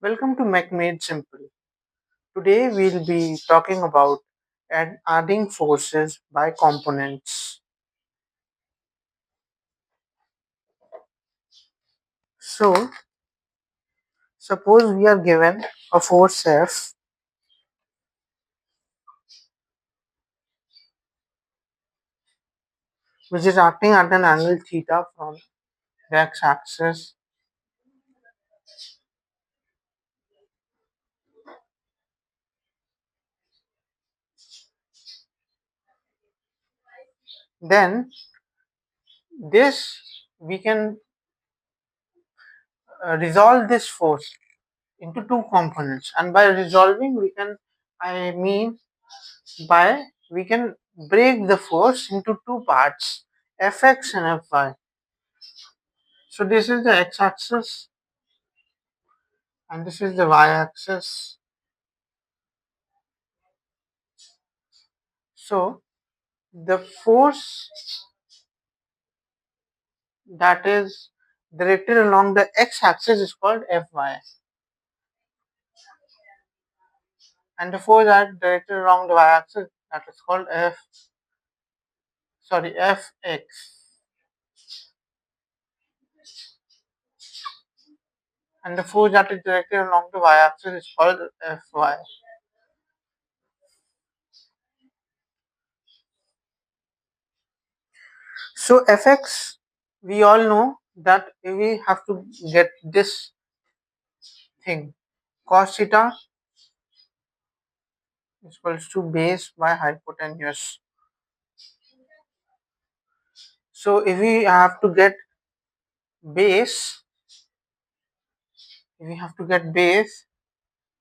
Welcome to Mac Made Simple. Today we'll be talking about adding forces by components. So, suppose we are given a force F which is acting at an angle theta from the x-axis. Then this we can resolve this force into two components, and by resolving I mean by we can break the force into two parts, Fx and Fy. So this is the x-axis and this is the y-axis. So the force that is directed along the x-axis is called Fy, and the force that directed along the y-axis that is called Fx, and the force that is directed along the y-axis is called Fy. So Fx, we all know that we have to get this thing, cos theta is equals to base by hypotenuse. So if we have to get base,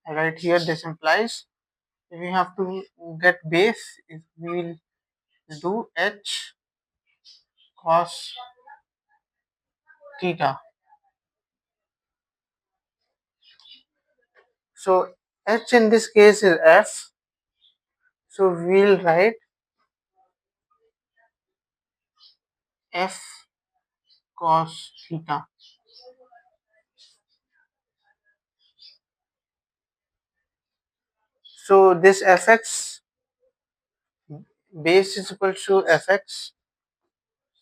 right here this implies if we have to get base, if we will do h cos theta. So h in this case is f. So we will write f cos theta. So this fx base is equal to fx.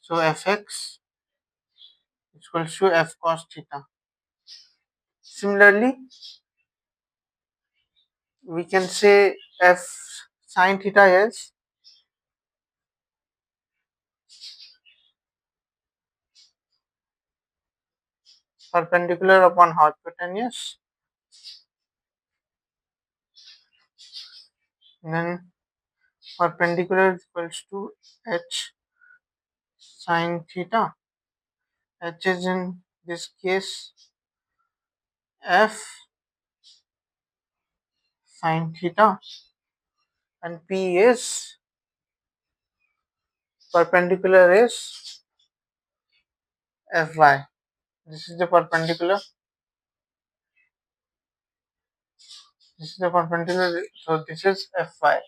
So fx is equal to f cos theta. Similarly, we can say f sin theta is perpendicular upon hypotenuse, and then perpendicular is equals to h sin theta. H is in this case f sin theta, and P is perpendicular is Fy. This is the perpendicular. This is the perpendicular. So this is Fy.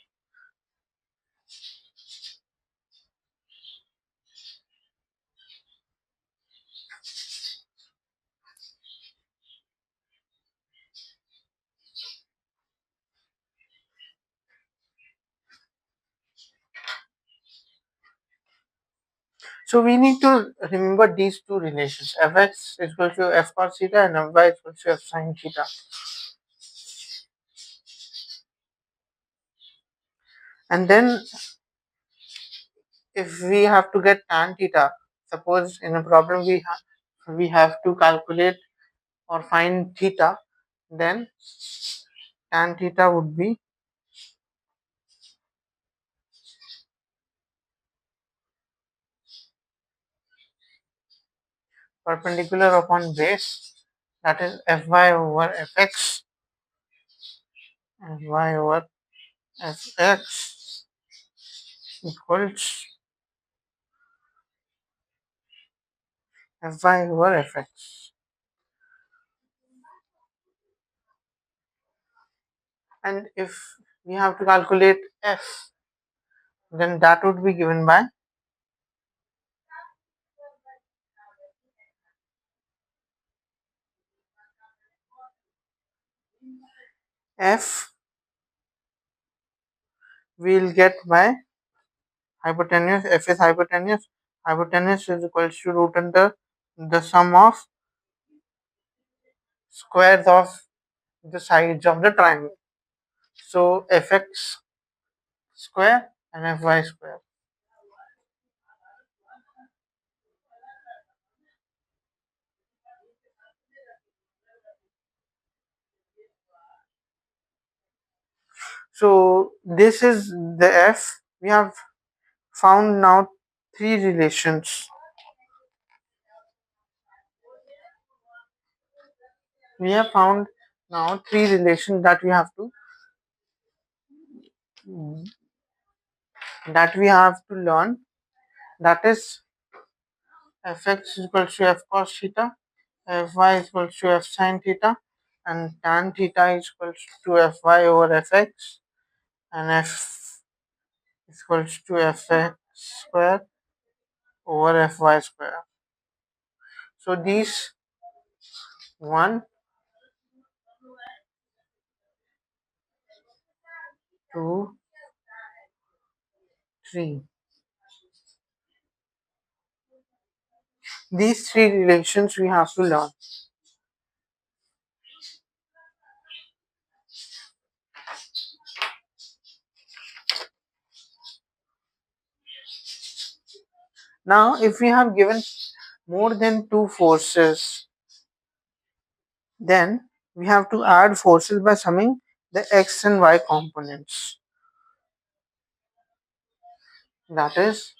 So we need to remember these two relations. Fx is equal to f cos theta and Fy is equal to f sin theta. And then if we have to get tan theta, suppose in a problem we have to calculate or find theta, then tan theta would be perpendicular upon base, that is Fy over Fx, Fy over Fx equals Fy over Fx. And if we have to calculate F, then that would be given by F we'll get by hypotenuse. F is hypotenuse. Hypotenuse is equals to root under the sum of squares of the sides of the triangle. So fx square and fy square. So this is the f. We have found now three relations. We have found now three relations that we have to learn. That is fx is equals to f cos theta, fy is equals to f sin theta, and tan theta is equals to fy over fx, and f is equals to fx square over fy square. So these 1, 2, 3. These three relations we have to learn. Now, if we have given more than two forces, then we have to add forces by summing the x and y components. That is,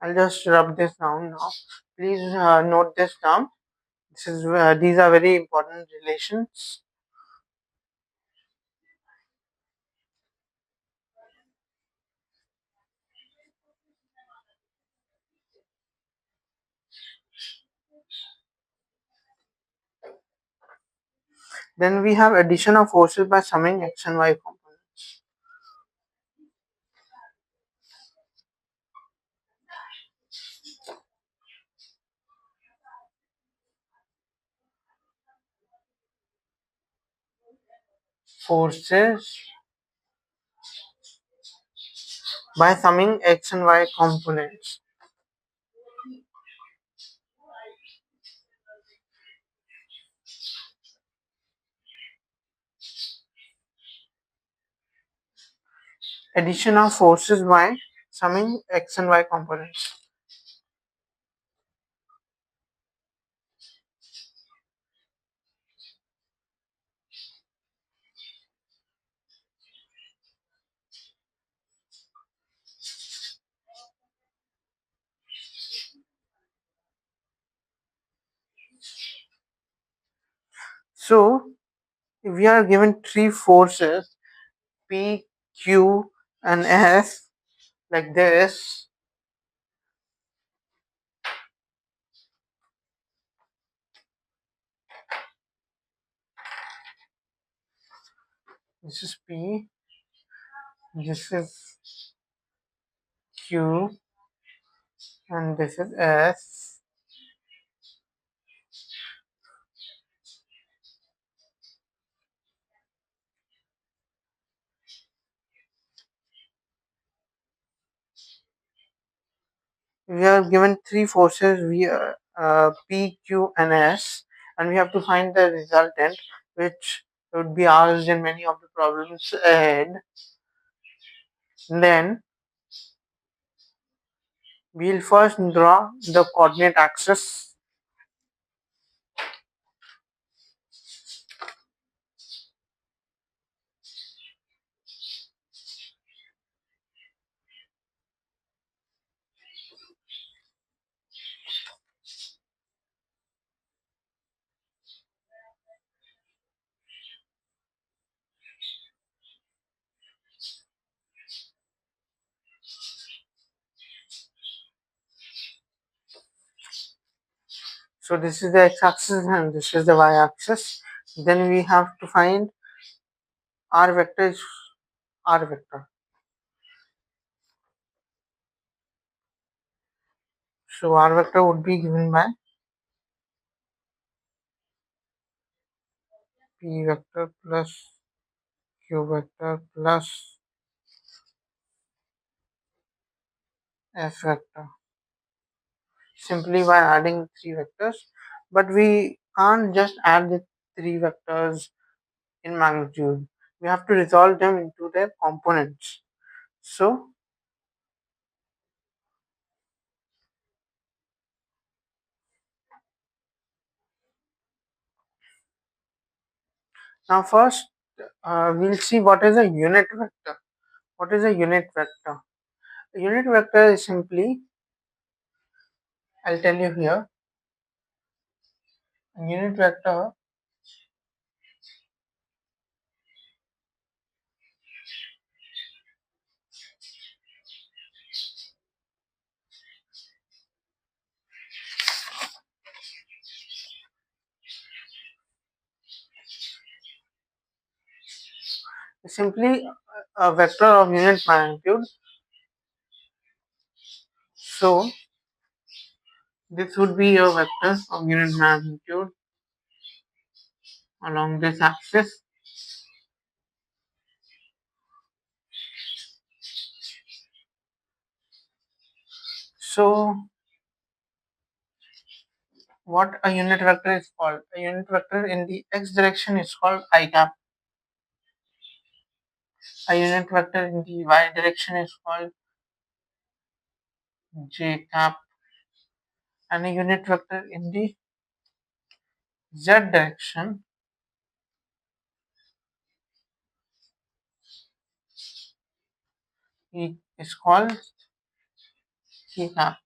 I'll just rub this down now. Please note this down. These are very important relations. Then we have addition of forces by summing x and y components. Forces by summing x and y components. Addition of forces by summing x and y components. So, if we are given three forces P, Q, and S like this, this is P, this is Q, and this is S. We are given three forces P, Q, and S, and we have to find the resultant, which would be asked in many of the problems ahead. Then we'll first draw the coordinate axis. So this is the x-axis and this is the y-axis. Then we have to find r vector. r vector. So r vector would be given by p vector plus q vector plus f vector, simply by adding three vectors. But we can't just add the three vectors in magnitude. We have to resolve them into their components. So now first we'll see what is a unit vector. What is a unit vector? A unit vector is simply, I'll tell you here, a unit vector is simply a vector of unit magnitude. So this would be a vector of unit magnitude along this axis. So what a unit vector is called? A unit vector in the x direction is called I cap. A unit vector in the y direction is called j cap, and a unit vector in the z direction is called k cap.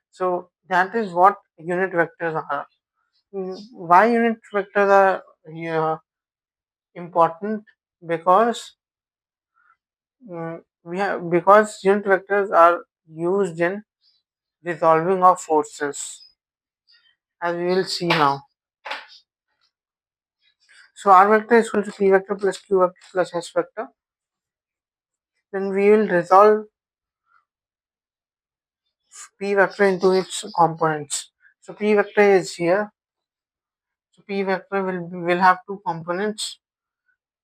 So that is what unit vectors are. Why unit vectors are important? Because unit vectors are used in resolving of forces, as we will see now. So r vector is equal to p vector plus q vector plus s vector. Then we will resolve p vector into its components. So p vector is here. So p vector will have two components,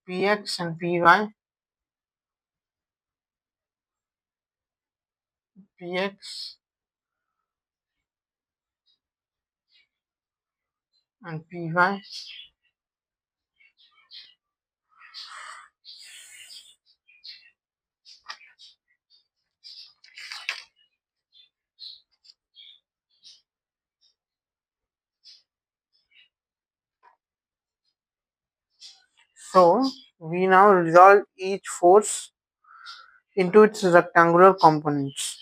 px and py. Px and py. So we now resolve each force into its rectangular components.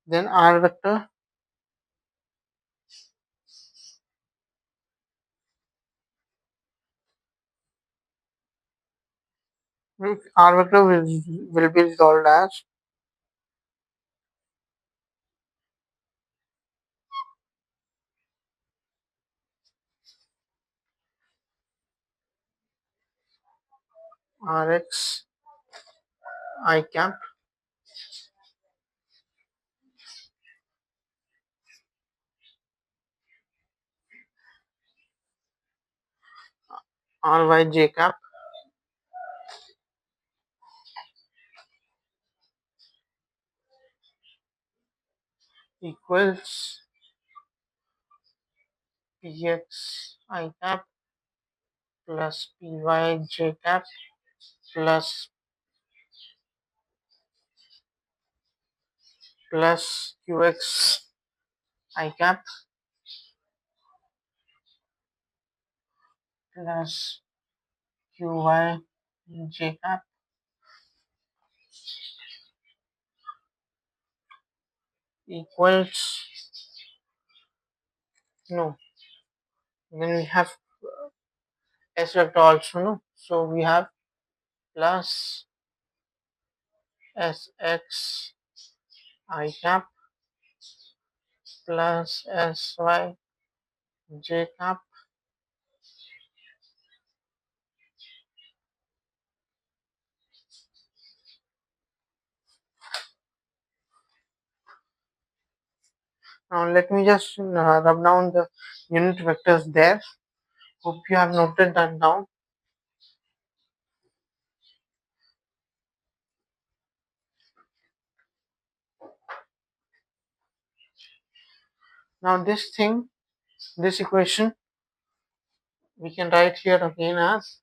Then r vector will be resolved as rx I cap ry j cap equals px I cap plus py j cap plus plus qx I cap plus qy j cap equals, no, then we have s vector also, no, so we have plus sx I cap plus sy j cap. Now let me just rub down the unit vectors there. Hope you have noted that down. Now this equation, we can write here again as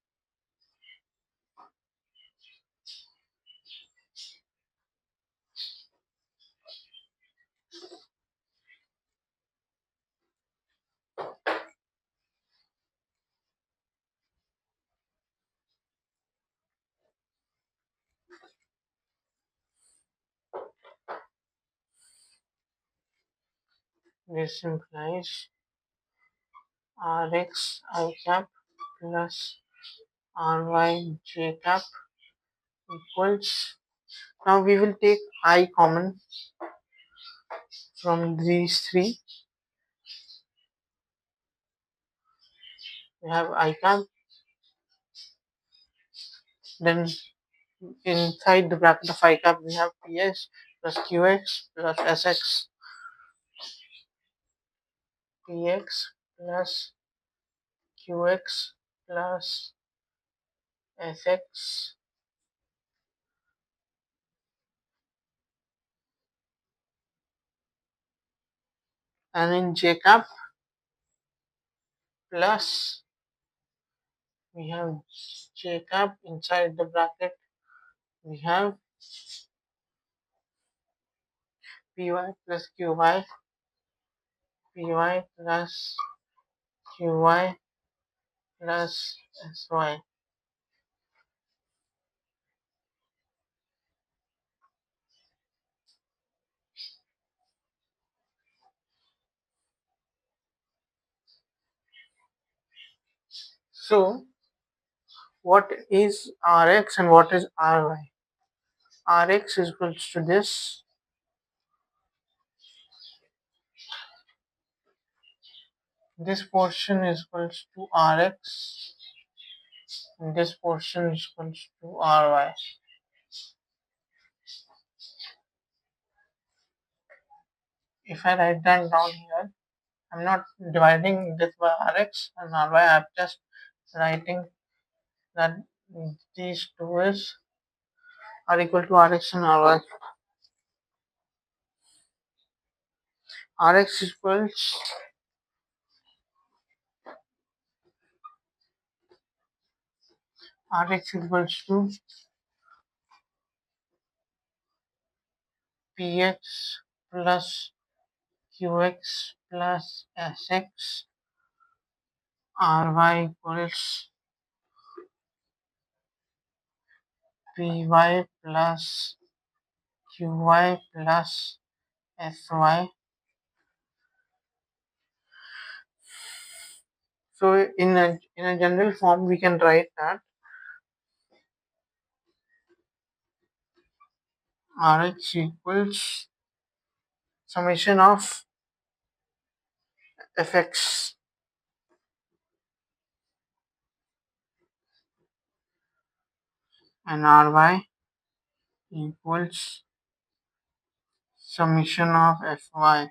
this implies rx I cap plus ry j cap equals. Now we will take I common from these three. We have I cap, then inside the bracket of I cap we have ps plus qx plus sx, px plus qx plus sx, and in j cap plus we have j cap inside the bracket we have py plus py plus qy plus sy. So what is rx and what is ry? Rx is equals to this portion is equals to rx, and this portion is equals to ry. If I write that down here, I'm not dividing this by rx and ry, I'm just writing that these two is are equal to rx and ry. Rx equals to px plus qx plus sx, ry equals py plus qy plus sy. So in a general form we can write that rx equals summation of fx and ry equals summation of fy.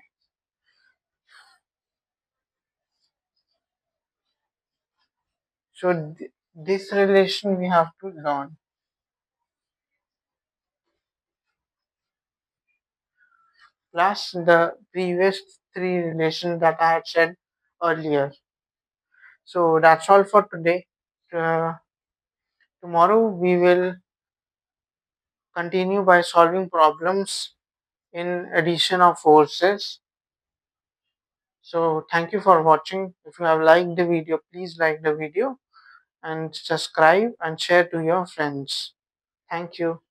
So this relation we have to learn, plus the previous three relations that I had said earlier. So that's all for today. Uh, Tomorrow we will continue by solving problems in addition of forces. So thank you for watching. If you have liked the video, please like the video and subscribe and share to your friends. Thank you.